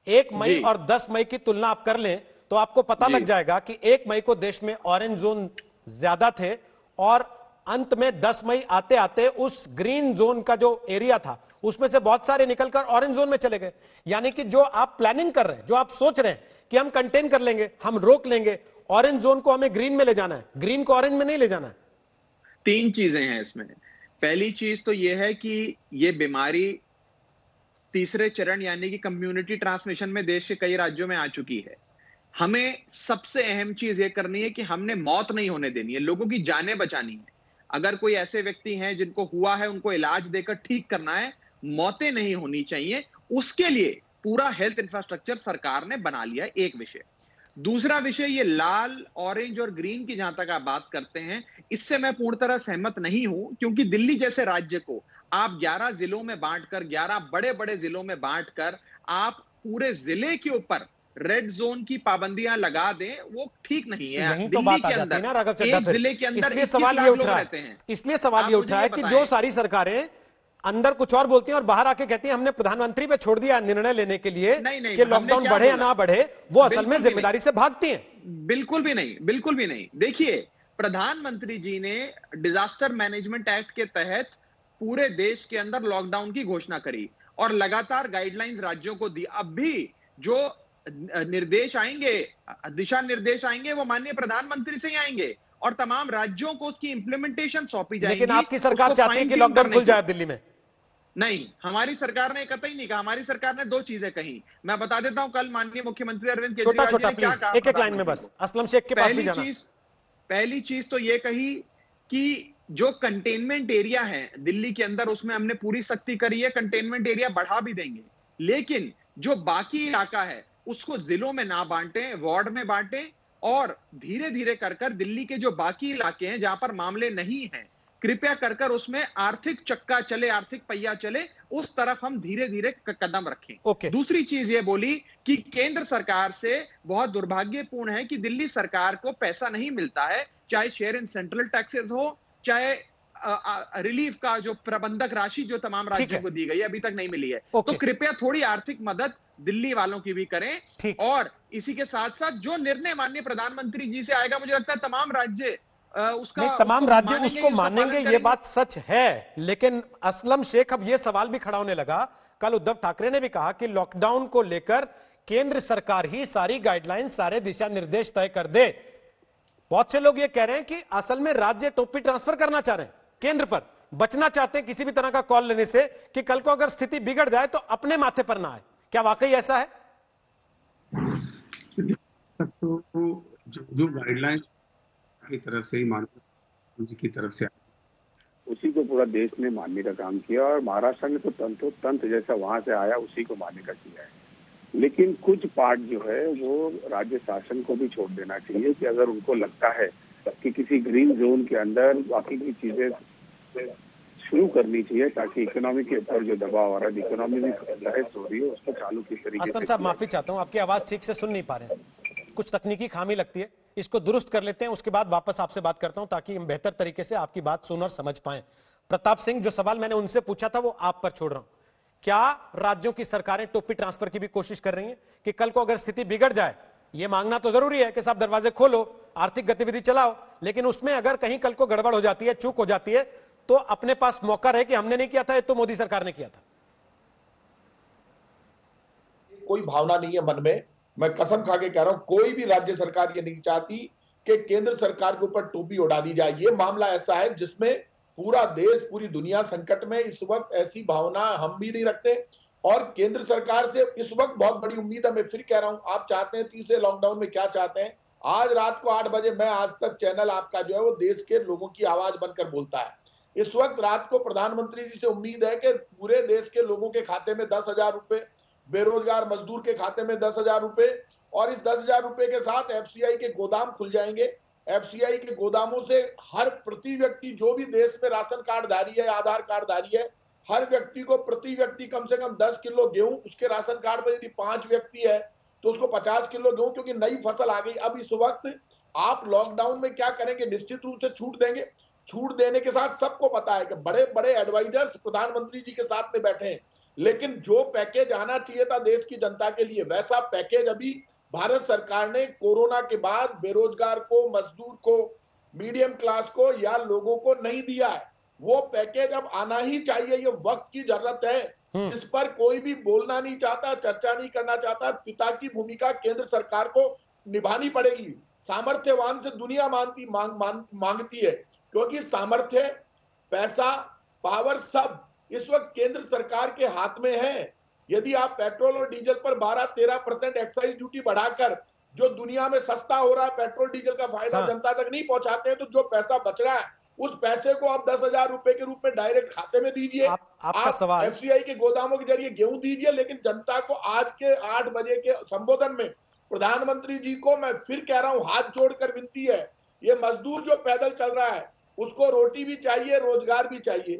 1 मई जी और 10 मई की तुलना आप कर लें तो आपको पता जी लग जाएगा कि 1 मई को देश में ऑरेंज जोन ज्यादा थे और अंत में 10 मई आते आते उस ग्रीन जोन का जो एरिया था उसमें से बहुत सारे निकलकर ऑरेंज जोन में चले गए। यानी कि जो आप प्लानिंग कर रहे हैं, जो आप सोच रहे हैं कि हम कंटेन कर लेंगे, हम रोक लेंगे, ऑरेंज जोन को हमें ग्रीन में ले जाना है, ग्रीन को ऑरेंज में नहीं ले जाना है। तीन चीजें हैं इसमें। पहली चीज तो यह है कि ये बीमारी तीसरे चरण यानी कि कम्युनिटी ट्रांसमिशन में देश के कई राज्यों में आ चुकी है। हमें सबसे अहम चीज ये करनी है कि हमने मौत नहीं होने देनी है, लोगों की जानें बचानी है। अगर कोई ऐसे व्यक्ति हैं जिनको हुआ है, उनको इलाज देकर ठीक करना है, मौतें नहीं होनी चाहिए। उसके लिए पूरा हेल्थ इंफ्रास्ट्रक्चर सरकार ने बना लिया है, एक विषय। दूसरा विषय, ये लाल, ऑरेंज और ग्रीन की जहां तक आप बात करते हैं, इससे मैं पूर्ण तरह सहमत नहीं हूं, क्योंकि दिल्ली जैसे राज्य को आप 11 जिलों में बांटकर, 11 बड़े बड़े जिलों में बांटकर आप पूरे जिले के ऊपर रेड जोन की पाबंदियां लगा दें, वो ठीक नहीं तो है। यही तो दिल्ली बात आ के जाती है अंदर ना राघव चड्ढा, एक फिर जिले के अंदर इसलिए 21 सवाल ये लाख उठ लोग रहा है, रहते हैं। इसलिए सवाल आप ये उठ मुझे रहा ये है कि जो बताएं। सारी सरकारें अंदर कुछ और बोलती हैं और बाहर आके कहती हैं हमने प्रधानमंत्री पे छोड़ दिया निर्णय लेने के लिए नहीं नहीं, कि हमने लॉकडाउन क्या बढ़े या बोला? ना बढ़े, वो असल में बिल्कुल भी नहीं, जिम्मेदारी से भागती हैं। बिल्कुल भी नहीं, बिल्कुल भी नहीं। देखिए, प्रधानमंत्री जी ने डिजास्टर मैनेजमेंट एक्ट के तहत पूरे देश के अंदर लॉकडाउन की घोषणा करी और लगातार गाइडलाइंस राज्यों को दी। अब भी जो निर्देश आएंगे, दिशा निर्देश आएंगे, वो माननीय प्रधानमंत्री से ही आएंगे और तमाम राज्यों को उसकी इंप्लीमेंटेशन सौंपी लेकिन जाएंगी, आपकी सरकार उसको चाहती है फाइन कि ट्यून लॉकडाउन करने खुल की। जाए दिल्ली में। नहीं, हमारी सरकार ने कतई नहीं कहा। हमारी सरकार ने दो चीजें कही, मैं बता देता हूं। कल माननीय मुख्यमंत्री अरविंद छोटा केजरीवाल जी छोटा ने क्या प्लीज, कहा एक एक लाइन में प्रधानमंत्री बस, को। असलम शेख के पास भी पहली जाना। चीज पहली चीज तो ये कही कि जो कंटेनमेंट एरिया है दिल्ली के अंदर, उसमें हमने पूरी सख्ती करी है, कंटेनमेंट एरिया बढ़ा भी देंगे, लेकिन जो बाकी इलाका है उसको जिलों में ना बांटें, वार्ड में बांटें और धीरे धीरे कर कर दिल्ली के जो बाकी इलाके हैं जहां पर मामले नहीं हैं, कृपया कर कर उसमें आर्थिक चक्का चले, आर्थिक पहिया चले, उस तरफ हम धीरे धीरे कदम रखें। ओके। दूसरी चीज ये बोली कि केंद्र सरकार से बहुत दुर्भाग्यपूर्ण है कि दिल्ली सरकार को पैसा नहीं मिलता है, चाहे शेयर इन सेंट्रल टैक्सेस हो, चाहे रिलीफ का जो प्रबंधक राशि जो तमाम ठीक राज्यों है। को दी गई है, अभी तक नहीं मिली है। तो ओके। कृपया थोड़ी आर्थिक मदद दिल्ली वालों की भी करें। ठीक। और इसी के साथ साथ जो निर्णय माननीय प्रधानमंत्री जी से आएगा, मुझे लगता है तमाम राज्य नहीं, उसका तमाम उसको राज्य मानेंगे उसको ही, उसका मानेंगे, पालन ये करेंगे। बात सच है, लेकिन असलम शेख अब ये सवाल भी खड़ा होने लगा, कल उद्धव ठाकरे ने भी कहा कि लॉकडाउन को लेकर केंद्र सरकार ही सारी गाइडलाइन, सारे दिशा निर्देश तय कर दे। बहुत से लोग ये कह रहे हैं कि असल में राज्य टोपी ट्रांसफर करना चाह रहे हैं केंद्र पर, बचना चाहते हैं किसी भी तरह का कॉल लेने से कि कल को अगर स्थिति बिगड़ जाए तो अपने माथे पर ना आए। क्या वाकई ऐसा है? तो जो गाइडलाइंस की तरफ से ही माननीय की तरफ से उसी को पूरा देश ने मानने का काम किया और महाराष्ट्र ने तो तंत्र जैसा वहां से आया उसी को मानने का किया है। लेकिन कुछ पार्ट जो है वो राज्य शासन को भी छोड़ देना चाहिए कि अगर उनको लगता है कि किसी ग्रीन जोन के अंदर बाकी की चीजें शुरू करनी चाहिए ताकि इकोनॉमी के ऊपर जो दबाव आ रहा है, इकोनॉमी में बहस हो रही है, उसको चालू किस तरीके असलम से साहब माफी चाहता हूं, आपकी आवाज ठीक से सुन नहीं पा रहे हैं, कुछ तकनीकी खामी लगती है, इसको दुरुस्त कर लेते हैं, उसके बाद वापस आपसे बात करता हूं ताकि हम बेहतर तरीके से आपकी बात सुन और समझ पाए। प्रताप सिंह, जो सवाल मैंने उनसे पूछा था वो आप पर छोड़ रहा हूं। क्या राज्यों की सरकारें टोपी ट्रांसफर की भी कोशिश कर रही हैं कि कल को अगर स्थिति बिगड़ जाए, ये मांगना तो जरूरी है कि साहब दरवाजे खोलो, आर्थिक गतिविधि चलाओ, लेकिन उसमें अगर कहीं कल को गड़बड़ हो जाती है, चूक हो जाती है, तो अपने पास मौका रहे कि हमने नहीं किया था, ये तो मोदी सरकार ने किया था। कोई भावना नहीं है मन में, मैं कसम खा के कह रहा हूं, कोई भी राज्य सरकार ये नहीं चाहती कि केंद्र सरकार के ऊपर टोपी उड़ा दी जाए। ये मामला ऐसा है जिसमें पूरा देश, पूरी दुनिया संकट में, इस वक्त ऐसी भावना हम भी नहीं रखते और केंद्र सरकार से इस वक्त बहुत बड़ी उम्मीद है। मैं फिर कह रहा हूं, आप चाहते हैं तीसरे लॉकडाउन में क्या चाहते हैं? आज रात को 8 बजे मैं आज तक चैनल आपका जो है वो देश के लोगों की आवाज बनकर बोलता है। इस वक्त रात को प्रधानमंत्री जी से उम्मीद है कि पूरे देश के लोगों के खाते में 10,000 रुपए, बेरोजगार मजदूर के खाते में 10,000 रुपए, और इस 10,000 रुपए के साथ एफसीआई के गोदाम खुल जाएंगे। एफसीआई के गोदामों से हर प्रति व्यक्ति, जो भी देश में राशन कार्डधारी है, आधार कार्डधारी है, हर व्यक्ति को प्रति व्यक्ति कम से कम 10 किलो गेहूं, उसके राशन कार्ड पर यदि 5 व्यक्ति है तो उसको 50 किलो गेहूं, क्योंकि नई फसल आ गई। अब इस वक्त आप लॉकडाउन में क्या करेंगे? निश्चित रूप से छूट देंगे। छूट देने के साथ सबको पता है कि बड़े बड़े एडवाइजर्स प्रधानमंत्री जी के साथ में बैठे हैं, लेकिन जो पैकेज आना चाहिए था देश की जनता के लिए, वैसा पैकेज अभी भारत सरकार ने कोरोना के बाद बेरोजगार को, मजदूर को, मीडियम क्लास को या लोगों को नहीं दिया है। वो पैकेज अब आना ही चाहिए, ये वक्त की जरूरत है, जिस पर कोई भी बोलना नहीं चाहता, चर्चा नहीं करना चाहता। पिता की भूमिका केंद्र सरकार को निभानी पड़ेगी। सामर्थ्यवान से दुनिया मांगती है, क्योंकि सामर्थ्य, पैसा, पावर सब इस वक्त केंद्र सरकार के हाथ में है। यदि आप पेट्रोल और डीजल पर 12-13% एक्साइज ड्यूटी बढ़ाकर जो दुनिया में सस्ता हो रहा है पेट्रोल डीजल का फायदा जनता तक नहीं पहुंचाते हैं, तो जो पैसा बच रहा है उस पैसे को आप 10,000 रुपए के रूप में डायरेक्ट खाते में दीजिए। आपका सवाल, एफसीआई के गोदामों के जरिए गेहूं दीजिए, लेकिन जनता को आज के 8 बजे के संबोधन में प्रधानमंत्री जी को मैं फिर कह रहा हूं, हाथ जोड़कर विनती है, ये मजदूर जो पैदल चल रहा है उसको रोटी भी चाहिए, रोजगार भी चाहिए।